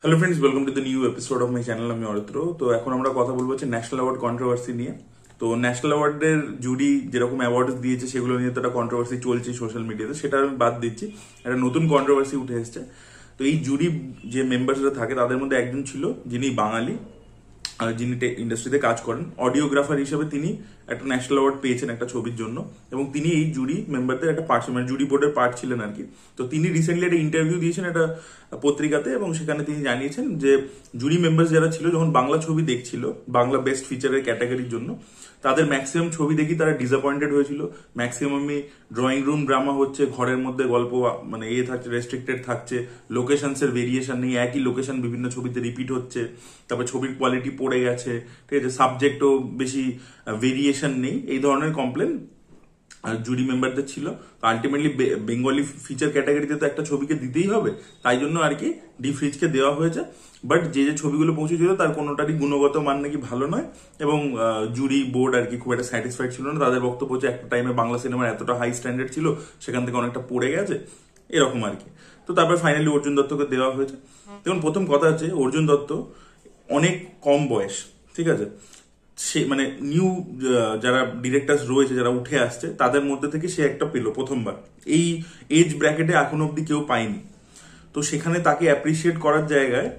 Hello friends, welcome to the new episode of my channel. আমি অরিত্র। তো এখন আমরা কথা বলবো হচ্ছে ন্যাশনাল অ্যাওয়ার্ড কন্ট্রোভার্সি নিয়ে। তো ন্যাশনাল অ্যাওয়ার্ডের জুরি যেরকম অ্যাওয়ার্ড দিয়েছে সেগুলো নিয়ে তো একটা কন্ট্রোভার্সি চলছে সোশ্যাল মিডিয়াতে, সেটা আমি বাদ দিচ্ছি। একটা নতুন কন্ট্রোভার্সি উঠে এসছে। তো এই জুরি যে মেম্বার্সরা থাকে তাদের মধ্যে একজন ছিল যিনি বাঙালি, যিনি ইন্ডাস্ট্রিতে কাজ করেন, অডিওগ্রাফার হিসেবে তিনি একটা ন্যাশনাল অ্যাওয়ার্ড পেয়েছেন একটা ছবির জন্য, এবং তিনি এই জুরি মেম্বারদের একটা পার্ট, মানে জুরি বোর্ডের পার্ট ছিলেন আর কি। তো তিনি রিসেন্টলি একটা ইন্টারভিউ দিয়েছেন একটা পত্রিকাতে, এবং সেখানে তিনি জানিয়েছেন যে জুরি মেম্বার্স যারা ছিল যখন বাংলা ছবি দেখছিল বাংলা বেস্ট ফিচারের ক্যাটাগরির জন্য, তাদের ম্যাক্সিমাম ছবি দেখি তারা ডিসঅ্যাপয়েন্টেড হয়েছিল। ম্যাক্সিমামই ড্রয়িং রুম ড্রামা হচ্ছে, ঘরের মধ্যে গল্প মানে থাকছে, রেস্ট্রিক্টেড থাকছে, লোকেশনসের ভেরিয়েশন নেই, একই লোকেশন বিভিন্ন ছবিতে রিপিট হচ্ছে, তারপর ছবির কোয়ালিটি পড়ে গেছে, ঠিক আছে, সাবজেক্টও বেশি ভেরিয়েশন নেই, এই ধরনের কমপ্লেন জুরি মেম্বারদের ছিল। তো আলটিমেটলি বেঙ্গলি ফিচার ক্যাটাগরিতে তো একটা ছবিকে দিতেই হবে, তাই জন্য আর কি ডিফ্রিজকে দেওয়া হয়েছে। বাট যে যে ছবিগুলো পৌঁছেছিল তার কোনোটারই গুণগত মান নাকি ভালো নয়, এবং জুরি বোর্ড আর কি খুব একটা স্যাটিসফাইড ছিল না। তাদের বক্তব্য হচ্ছে একটা টাইমে বাংলা সিনেমার এতটা হাই স্ট্যান্ডার্ড ছিল, সেখান থেকে অনেকটা পড়ে গেছে, এরকম আর কি। তো তারপর ফাইনালি অর্জুন দত্তকে দেওয়া হয়েছে। দেখুন, প্রথম কথা হচ্ছে অর্জুন দত্ত অনেক কম বয়স, ঠিক আছে। সে মানে নিউ যারা ডিরেক্টরস রয়েছে, যারা উঠে আসছে, তাদের মধ্যে থেকে সে একটা পেল প্রথমবার। এই এজ ব্র্যাকেটে এখনো অব্দি কেউ পায়নি। তো সেখানে তাকে অ্যাপ্রিসিয়েট করার জায়গায়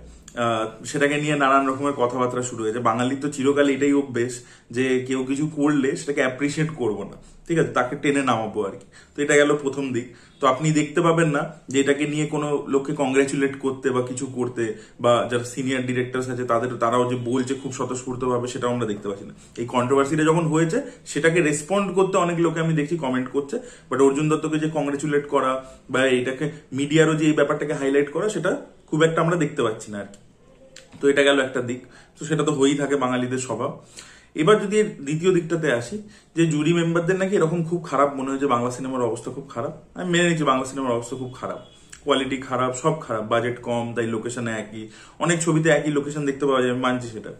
সেটাকে নিয়ে নানান রকমের কথাবার্তা শুরু হয়েছে। বাঙালির তো চিরকাল এটাই অভ্যেস যে কেউ কিছু করলে সেটাকে অ্যাপ্রিসিয়েট করবো না, ঠিক আছে, তাকে টেনে নামাবো আর কি। তো এটা গেল প্রথম দিক। তো আপনি দেখতে পাবেন না যে এটাকে নিয়ে কোনো লোককে কংগ্রাচুলেট করতে বা কিছু করতে, বা যারা সিনিয়র ডিরেক্টরস আছে তারাও যে বলছে খুব স্বতঃস্ফূর্ত ভাবে, সেটাও আমরা দেখতে পাচ্ছি না। এই কন্ট্রোভার্সিটা যখন হয়েছে সেটাকে রেসপন্ড করতে অনেক লোকে আমি দেখছি কমেন্ট করছে, বাট অর্জুন দত্তকে যে কংগ্রাচুলেট করা বা এটাকে মিডিয়ারও যে এই ব্যাপারটাকে হাইলাইট করা, সেটা খুব একটা আমরা দেখতে পাচ্ছি না আর কি। তো এটা গেল একটা দিক। তো সেটা তো হয়েই থাকে বাঙালিদের স্বভাব। এবার যদি এর দ্বিতীয় দিকটাতে আসি, যে জুরি মেম্বারদের নাকি এরকম খুব খারাপ মনে হয়েছে, বাংলা সিনেমার অবস্থা খুব খারাপ। আমি মেনে নিচ্ছি বাংলা সিনেমার অবস্থা খুব খারাপ, কোয়ালিটি খারাপ, সব খারাপ, বাজেট কম, তাই লোকেশন একই, অনেক ছবিতে একই লোকেশন দেখতে পাওয়া যায়, আমি মানছি সেটা।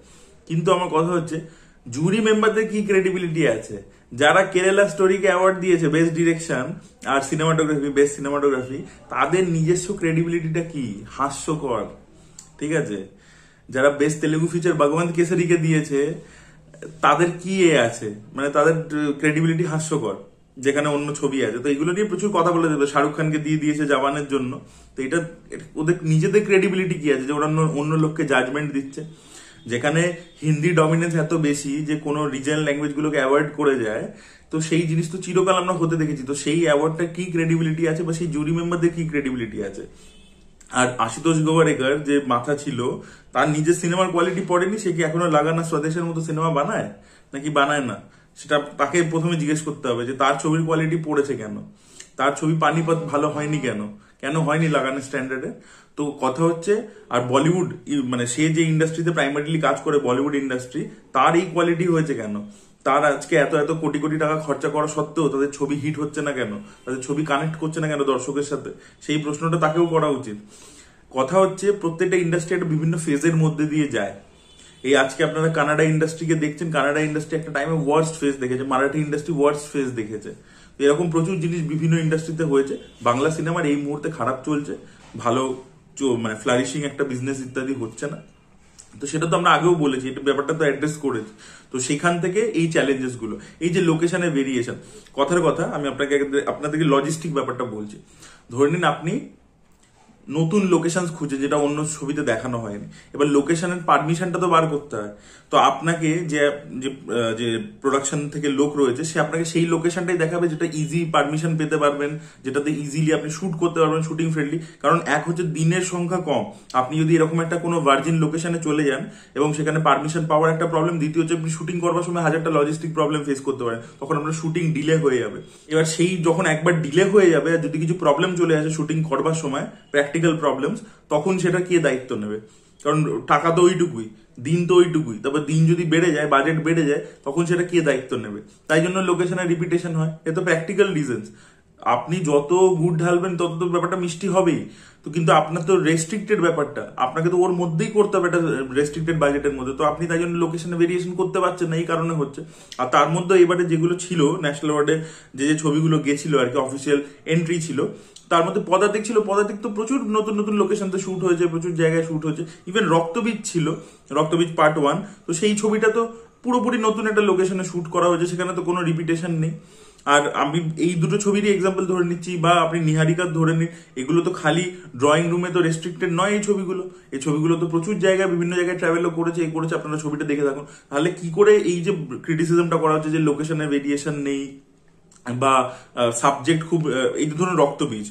কিন্তু আমার কথা হচ্ছে জুরি মেম্বারদের কি ক্রেডিবিলিটি আছে? যারা কেরালা স্টোরিকে অ্যাওয়ার্ড দিয়েছে বেস্ট ডিরেকশন আর সিনেমাটোগ্রাফি, বেস্ট সিনেমাটোগ্রাফি, তাদের নিজস্ব ক্রেডিবিলিটিটা কি? হাস্যকর, ঠিক আছে। যারা বেস্ট তেলেগু ফিচার ভগবন্ত কেসরিকে দিয়েছে, তাদের কি আছে, মানে তাদের ক্রেডিবিলিটি হাস্যকর, যেখানে অন্য ছবি আছে। তো এগুলো নিয়ে প্রচুর কথা বলে যাবে। শাহরুখ খানকে দিয়ে দিয়েছে জওয়ানের জন্য, তো এটা ওদের নিজেদের ক্রেডিবিলিটি কি আছে যে ওরা অন্য লোককে জাজমেন্ট দিচ্ছে? যেখানে হিন্দি ডমিনেন্স এত বেশি যে কোনো রিজনাল ল্যাঙ্গুয়েজ গুলোকে অ্যাভয়েড করে যায়, তো সেই জিনিস তো চিরকাল আমরা হতে দেখেছি। তো সেই অ্যাওয়ার্ডটা কি ক্রেডিবিলিটি আছে, বা সেই জুরি মেম্বারদের কি ক্রেডিবিলিটি আছে? আর আশুতোষ গোয়ারেকার যে মাথা ছিল, তার নিজের সিনেমার কোয়ালিটি পড়েনি, সে কি এখনো লাগানা স্বদেশের মতো সিনেমা বানায় নাকি বানায় না? সেটা তাকে প্রথমে জিজ্ঞেস করতে হবে যে তার ছবির কোয়ালিটি পড়েছে কেন, তার ছবি পানিপথ ভালো হয়নি কেন, কেন হয়নি লাগানের স্ট্যান্ডার্ডে। তো কথা হচ্ছে, আর বলিউড মানে সে যে ইন্ডাস্ট্রিতে প্রাইমারিলি কাজ করে, বলিউড ইন্ডাস্ট্রি, তার এই কোয়ালিটি হয়েছে কেন? তার আজকে এত এত কোটি কোটি টাকা খরচা করা সত্ত্বেও তাদের ছবি হিট হচ্ছে না কেন? তাদের ছবি কানেক্ট করছে না কেন দর্শকের সাথে? সেই প্রশ্নটা তাকেও করা উচিত। কথা হচ্ছে প্রত্যেকটা ইন্ডাস্ট্রি একটা বিভিন্ন ফেজের মধ্যে দিয়ে যায়। এই আজকে আপনারা কানাডা ইন্ডাস্ট্রিকে দেখছেন, কানাডা ইন্ডাস্ট্রি একটা টাইমে ওয়ার্স্ট ফেজ দেখেছে, মারাঠি ইন্ডাস্ট্রি ওয়ার্স্ট ফেজ দেখেছে। এরকম প্রচুর জিনিস বিভিন্ন ইন্ডাস্ট্রিতে হয়েছে। বাংলা সিনেমার এই মুহূর্তে খারাপ চলছে, ভালো মানে ফ্লারিশিং একটা বিজনেস ইত্যাদি হচ্ছে না। তো সেটা তো আমরা আগেও বলেছি, এটা ব্যাপারটা তো অ্যাড্রেস করেছি। তো সেখান থেকে এই চ্যালেঞ্জেস গুলো, এই যে লোকেশনের ভেরিয়েশন, কথার কথা আমি আপনাদেরকে লজিস্টিক ব্যাপারটা বলছি। ধরে নিন আপনি নতুন লোকেশন খুঁজে, যেটা অন্য ছবিতে দেখানো হয়নি। এবার লোকেশনের পারমিশনটা তো বার করতে হয়। তো আপনাকে যে যে প্রোডাকশন থেকে লোক রয়েছে, সে আপনাকে সেই লোকেশনটাই দেখাবে যেটা ইজি পারমিশন পেতে পারবেন, যেটাতে ইজিলি আপনি শুট করতে পারবেন, শুটিং ফ্রেন্ডলি। কারণ এক হচ্ছে দিনের সংখ্যা কম, আপনি যদি এরকম একটা কোনো ভার্জিন লোকেশনে চলে যান এবং সেখানে পারমিশন পাওয়ার একটা প্রবলেম, দ্বিতীয় হচ্ছে আপনি শুটিং করবার সময় হাজারটা লজিস্টিক প্রবলেম ফেস করতে পারেন, তখন আপনার শুটিং ডিলে হয়ে যাবে। এবার সেই যখন একবার ডিলে হয়ে যাবে, আর যদি কিছু প্রবলেম চলে আসে শুটিং করবার সময়, প্র্যাকটিক্যাল প্রবলেমস, তখন সেটা কে দায়িত্ব নেবে? কারণ টাকা তো ওইটুকুই, দিন তো ওইটুকুই, তারপর দিন যদি বেড়ে যায়, বাজেট বেড়ে যায়, তখন সেটা কে দায়িত্ব নেবে? তাই জন্য লোকেশনের রিপিটেশন হয়। এ তো প্র্যাকটিক্যাল রিজনস। আপনি যত গুড় ঢালবেন তত তো ব্যাপারটা মিষ্টি হবেই। তো কিন্তু আপনার তো রেস্ট্রিক্টেড ব্যাপারটা, আপনাকে তো ওর মধ্যেই করতে হবে, এটা রেস্ট্রিক্টেড বাজেটের মধ্যে। তো আপনি তাই জন্য লোকেশনে ভেরিয়েশন করতে পারছেন না, এই কারণে হচ্ছে। আর তার মধ্যে এবারে যেগুলো ছিল ন্যাশনাল অ্যাওয়ার্ডে, যে যে ছবিগুলো গেছিল আর কি, অফিসিয়াল এন্ট্রি ছিল, তার মধ্যে পদাতিক ছিল, পদাতিক তো প্রচুর নতুন নতুন লোকেশনতে শুট হয়েছে, প্রচুর জায়গায় শুট হয়েছে। ইভেন রক্তবীজ ছিল, রক্তবীজ পার্ট 1, তো সেই ছবিটা তো পুরোপুরি নতুন একটা লোকেশনে শুট করা হয়েছে, সেখানে তো কোনো রিপিটেশন নেই। আর আমি এই দুটো ছবিরই এক্সাম্পল ধরে নিচ্ছি, বা আপনি নিহারিকার ধরে নিন, এগুলো তো খালি ড্রয়িং রুমে তো রেস্ট্রিক্টেড নয় এই ছবিগুলো তো প্রচুর জায়গায় বিভিন্ন জায়গায় ট্রাভেলও করেছে, এই করেছে। আপনারা ছবিটা দেখে থাকুন, তাহলে কি করে এই যে ক্রিটিসিজমটা করা হচ্ছে যে লোকেশনের ভেরিয়েশন নেই বা সাবজেক্ট খুব, এই ধরুন রক্তবীজ,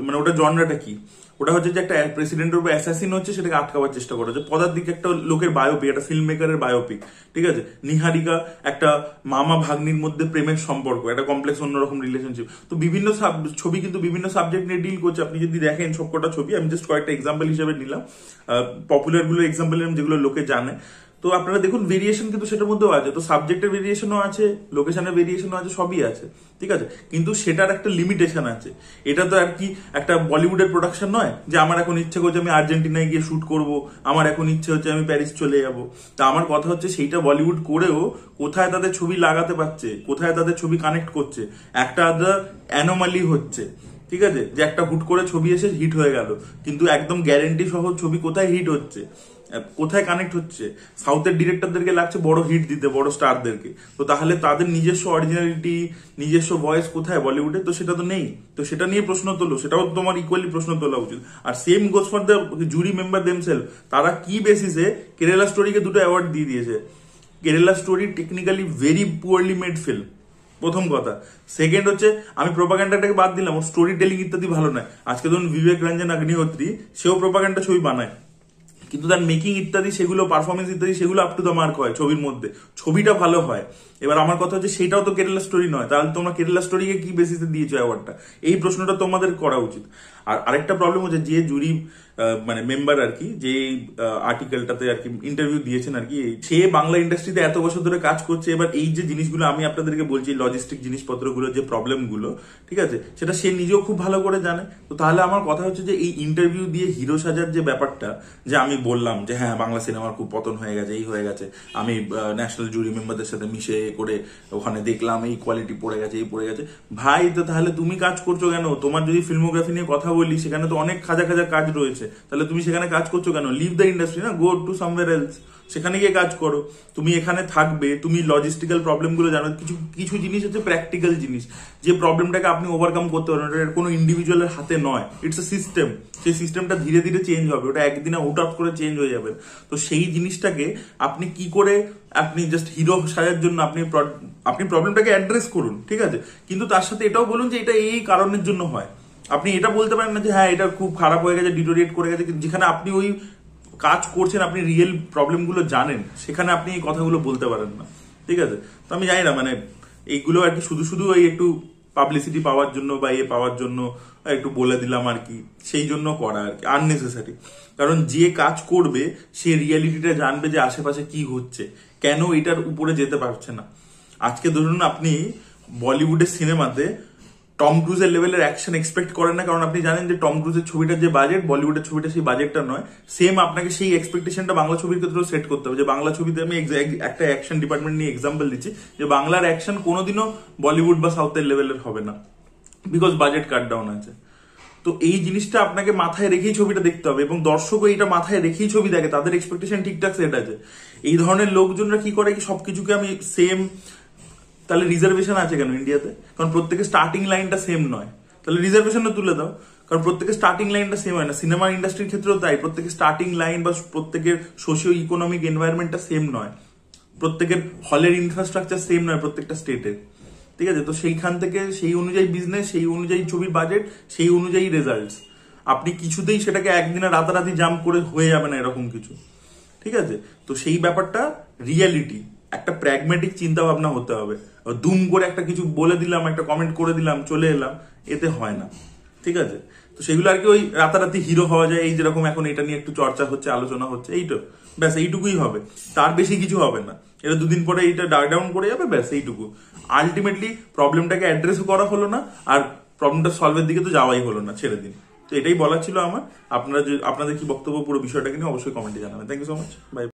মানে ওটা জনরাটা কি, ওটা হচ্ছে যে একটা প্রেসিডেন্টের উপর অ্যাসাসিন হচ্ছে, সেটাকে আটকাবার চেষ্টা করা হচ্ছে। পদাতিক একটা লোকের বায়োপিক, একটা ফিল্ম মেকারের বায়োপিক, ঠিক আছে। নিহারিকা একটা মামা ভাগ্নির মধ্যে প্রেমের সম্পর্ক, একটা কমপ্লেক্স অন্যরকম রিলেশনশিপ। তো বিভিন্ন ছবি কিন্তু বিভিন্ন সাবজেক্ট নিয়ে ডিল করছে। আপনি যদি দেখেন সবকটা ছবি, আমি জাস্ট কয়েকটা এক্সাম্পল হিসেবে নিলাম, পপুলার গুলো এক্সাম্পল নিলাম যেগুলো লোকে জানে। তো আপনারা দেখুন ভেরিয়েশন কিন্তু সেটার মধ্যেও আছে, তো সাবজেক্টের ভেরিয়েশনও আছে, লোকেশনের ভেরিয়েশনও আছে, সবই আছে, ঠিক আছে। কিন্তু সেটার একটা লিমিটেশন আছে। এটা তো আর কি একটা বলিউডের প্রোডাকশন নয় যে আমার এখন ইচ্ছে করছে আমি আর্জেন্টিনায় গিয়ে শুট করব, আমার এখন ইচ্ছে হচ্ছে আমি প্যারিস চলে যাব। তা আমার কথা হচ্ছে সেইটা বলিউড করেও কোথায় তাদের ছবি লাগাতে পারছে, কোথায় তাদের ছবি কানেক্ট করছে, একটা আলাদা অ্যানোমালি হচ্ছে, ঠিক আছে, যে একটা হুট করে ছবি এসে হিট হয়ে গেল, কিন্তু একদম গ্যারেন্টি সহ ছবি কোথায় হিট হচ্ছে, কোথায় কানেক্ট হচ্ছে। সাউথের ডিরেক্টরদেরকে লাগছে বড় হিট দিতে, বড় স্টারদেরকে, তো তাহলে তাদের নিজস্ব অরিজিনালিটি, নিজস্ব ভয়েস কোথায় বলিউডে? তো সেটা তো নেই। তো সেটা নিয়ে প্রশ্ন তোলো, সেটাও তোমার ইকুয়ালি প্রশ্ন তোলা উচিত। আর same goes for the jury member themselves, তারা কি বেসিসে কেরালা স্টোরিকে 2টা অ্যাওয়ার্ড দিয়ে দিয়েছে। Kerala story technically very poorly made film, প্রথম কথা। সেকেন্ড হচ্ছে, আমি প্রোপাগান্ডাটাকে বাদ দিলাম, ওর স্টোরি টেলিং ইত্যাদি ভালো নয়। আজকে ধরুন বিবেক রঞ্জন অগ্নিহোত্রী, সেও প্রোপাগান্ডা ছবি বানায়, কিন্তু তার মেকিং ইত্যাদি সেগুলো, পারফরমেন্স ইত্যাদি সেগুলো আপ টু দ্য মার্ক হয় ছবির মধ্যে, ছবিটা ভালো হয়। এবার আমার কথা হচ্ছে সেটাও তো কেরালা স্টোরি নয়, তাহলে তোমরা কেরালা স্টোরিকে কি বেসিসে দিয়েছো অ্যাওয়ার্ডটা? এই প্রশ্নটা তোমাদের করা উচিত। আর আরেকটা প্রবলেম হচ্ছে, যে জুরি মানে মেম্বার আর কি, যে আর্টিকেলটাতে আর কি ইন্টারভিউ দিয়েছেন আর কি, সে বাংলা ইন্ডাস্ট্রিতে এত বছর ধরে কাজ করছে। এবার এই যে জিনিসগুলো আমি আপনাদেরকে বলছি, লজিস্টিক জিনিসপত্রগুলো, যে প্রবলেমগুলো, ঠিক আছে, সেটা সে নিজেও খুব ভালো করে জানে। তো তাহলে আমার কথা হচ্ছে যে এই ইন্টারভিউ দিয়ে হিরো সাজার যে ব্যাপারটা, যে আমি বললাম যে হ্যাঁ বাংলা সিনেমার খুব পতন হয়ে গেছে, এই হয়ে গেছে, আমি ন্যাশনাল জুরি মেম্বারদের সাথে মিশে করে ওখানে দেখলাম এই কোয়ালিটি পড়ে গেছে, এই পড়ে গেছে। ভাই, তো তাহলে তুমি কাজ করছো কেন? তোমার যদি ফিল্মোগ্রাফি নিয়ে কথা বলি, সেখানে তো অনেক খাজা খাজা কাজ রয়েছে, তাহলে তুমি সেখানে কাজ করছো কেন? লিভ দ্য ইন্ডাস্ট্রি, না, গো টু সামওয়্যার এলস, সেখানে গিয়ে কাজ করো। তুমি এখানে থাকবে, তুমি লজিস্টিক্যাল প্রবলেমগুলো জানো। কিছু কিছু জিনিস হচ্ছে প্র্যাকটিক্যাল জিনিস, যে প্রবলেমটাকে আপনি ওভারকাম করতে পারবেন, এটা কোনো ইন্ডিভিজুয়ালের হাতে নয়, ইটস এ সিস্টেম। সেই সিস্টেমটা ধীরে ধীরে চেঞ্জ হবে, ওটা একদিনে আউট আউট করে চেঞ্জ হয়ে যাবে। তো সেই জিনিসটাকে আপনি কি করে, আপনি জাস্ট হিরো সাজার জন্য আপনি প্রবলেমটাকে অ্যাড্রেস করুন, ঠিক আছে, কিন্তু তার সাথে এটাও বলুন যে এটা এই কারণের জন্য হয়। আপনি এটা বলতে পারেন না যে হ্যাঁ এটা খুব খারাপ হয়ে গেছে, ডিটোরিয়েট করে গেছে, যেখানে আপনি ওই কাজ করছেন, আপনি রিয়েল প্রবলেমগুলো জানেন, সেখানে আপনি এই কথাগুলো বলতে পারেন না, ঠিক আছে। তো আমি জানি না, মানে এইগুলো আর কি শুধু শুধু ওই একটু পাবলিসিটি পাওয়ার জন্য বা পাওয়ার জন্য একটু বলে দিলাম আর কি, সেই জন্য করা আর কি, আননেসেসারি। কারণ যে কাজ করবে সে রিয়ালিটিটা জানবে যে আশেপাশে কি হচ্ছে, কেন এটার উপরে যেতে পারছে না। আজকে ধরুন আপনি বলিউডের সিনেমাতে টম ক্রুজের লেভেলের অ্যাকশন এক্সপেক্ট করেন না, কারণ আপনি জানেন যে টম ক্রুজের ছবিটার যে বাজেট, বলিউডের ছবিটা সেই বাজেটটা নয়। সেম আপনাকে সেই এক্সপেকটেশনটা বাংলা ছবির ক্ষেত্রেও সেট করতে হবে, যে বাংলা ছবিতে আমি একটা অ্যাকশন ডিপার্টমেন্ট নিয়ে এক্সাম্পল দিচ্ছি, যে বাংলার অ্যাকশন কোনোদিনও বলিউড বা সাউথের লেভেলের হবে না, বিকজ বাজেট কাট ডাউন আছে। তো এই জিনিসটা আপনাকে মাথায় রেখেই ছবিটা দেখতে হবে, এবং দর্শকও এটা মাথায় রেখেই ছবি দেখে, তাদের এক্সপেকটেশন ঠিকঠাক সেট আছে। এই ধরনের লোকজনরা কি করে, কি সবকিছুকে আমি সেম, তাহলে রিজার্ভেশন আছে কেন ইন্ডিয়াতে? কারণ প্রত্যেকের স্টার্টিং লাইনটা সেম নয়, তাহলে রিজার্ভেশনও তুলে দাও। কারণ প্রত্যেকের স্টার্টিং লাইনটা সেম হয় না, সিনেমা ইন্ডাস্ট্রির ক্ষেত্রেও তাই, প্রত্যেকের স্টার্টিং লাইন বা প্রত্যেকের সোশিও ইকোনমিক এনভায়রনমেন্টটা সেম নয়, প্রত্যেকের হলের ইনফ্রাস্ট্রাকচার সেম নয় প্রত্যেকটা স্টেটের, ঠিক আছে। তো সেইখান থেকে সেই অনুযায়ী বিজনেস, সেই অনুযায়ী ছবির বাজেট, সেই অনুযায়ী রেজাল্টস। আপনি কিছুতেই সেটাকে একদিনে রাতারাতি জাম্প করে হয়ে যাবে না এরকম কিছু, ঠিক আছে। তো সেই ব্যাপারটা রিয়ালিটি, একটা প্র্যাগমেটিক চিন্তা ভাবনা হতে হবে। দুম করে একটা কিছু বলে দিলাম, একটা কমেন্ট করে দিলাম, চলে এলাম, এতে হয় না, ঠিক আছে। তো সেগুলো আর কি ওই রাতারাতি হিরো হওয়া যায়, এই যেরকম এখন এটা নিয়ে একটু চর্চা হচ্ছে, আলোচনা হচ্ছে, এইটা ব্যাস, এইটুকুই হবে, তার বেশি কিছু হবে না। এটা দুদিন পরে এইটা ডাউন করে যাবে, ব্যাস এইটুকু। আলটিমেটলি প্রবলেমটাকে অ্যাড্রেসও করা হলো না, আর প্রবলেমটা সলভের দিকে তো যাওয়াই হলো না, ছেড়ে দিন। তো এটাই বলার ছিল আমার। আপনাদের কি বক্তব্য পুরো বিষয়টাকে নিয়ে অবশ্যই কমেন্টে জানাবেন। Thank you so much, by.